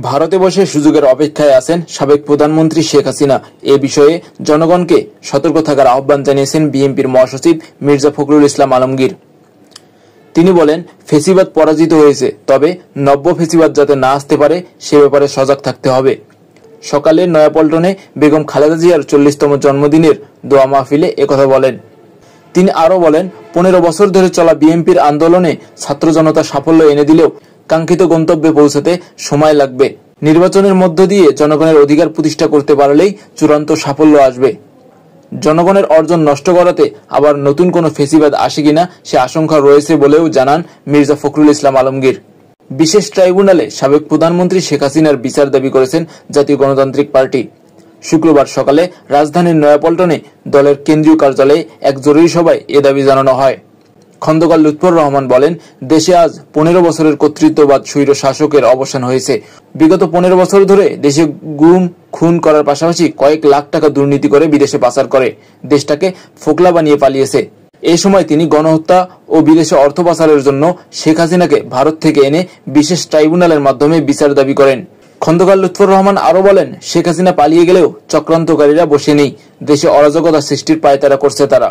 ভারতে বসে সুযোগের অপেক্ষায় আছেন সাবেক প্রধানমন্ত্রী শেখ হাসিনা। এ বিষয়ে জনগণকে সতর্ক থাকার আহ্বান জানিয়েছেন বিএনপির মহাসচিব মির্জা ফখরুল ইসলাম আলমগীর। তিনি বলেন, ফেসিবাদ পরাজিত হয়েছে, তবে নব্য ফেসিবাদ যাতে না আসতে পারে সে ব্যাপারে সজাগ থাকতে হবে। সকালে নয়াপল্টনে বেগম খালেদা জিয়ার 40তম জন্মদিনের দোয়া মাহফিলে একথা বলেন। তিনি আরও বলেন, 15 বছর ধরে চলা বিএনপির আন্দোলনে ছাত্র জনতা সাফল্য এনে দিলেও কাঙ্ক্ষিত গন্তব্যে পৌঁছাতে সময় লাগবে। নির্বাচনের মধ্য দিয়ে জনগণের অধিকার প্রতিষ্ঠা করতে পারলেই চূড়ান্ত সাফল্য আসবে। জনগণের অর্জন নষ্ট করাতে আবার নতুন কোনো ফেসিবাদ আসে কিনা সে আশঙ্কা রয়েছে বলেও জানান মির্জা ফখরুল ইসলাম আলমগীর। বিশেষ ট্রাইব্যুনালে সাবেক প্রধানমন্ত্রী শেখ হাসিনার বিচার দাবি করেছেন জাতীয় গণতান্ত্রিক পার্টি। শুক্রবার সকালে রাজধানীর নয়াপল্টনে দলের কেন্দ্রীয় কার্যালয়ে এক জরুরি সভায় এ দাবি জানানো হয়। খন্দকার লুৎফর রহমান বলেন, দেশে আজ 15 বছরের কর্তৃত্ববাদ স্বৈর শাসকের অবসান হয়েছে। বিগত 15 বছর ধরে দেশে গুম খুন করার পাশাপাশি কয়েক লাখ টাকা দুর্নীতি করে বিদেশে পাচার করে দেশটাকে ফোকলা বানিয়ে পালিয়েছে। এই সময় তিনি গণহত্যা ও বিদেশে অর্থ পাচারের জন্য শেখ হাসিনাকে ভারত থেকে এনে বিশেষ ট্রাইব্যুনালের মাধ্যমে বিচার দাবি করেন। খন্দকার লুৎফর রহমান আরও বলেন, শেখ হাসিনা পালিয়ে গেলেও চক্রান্তকারীরা বসে নেই, দেশে অরাজকতা সৃষ্টির পায়তারা করছে তারা।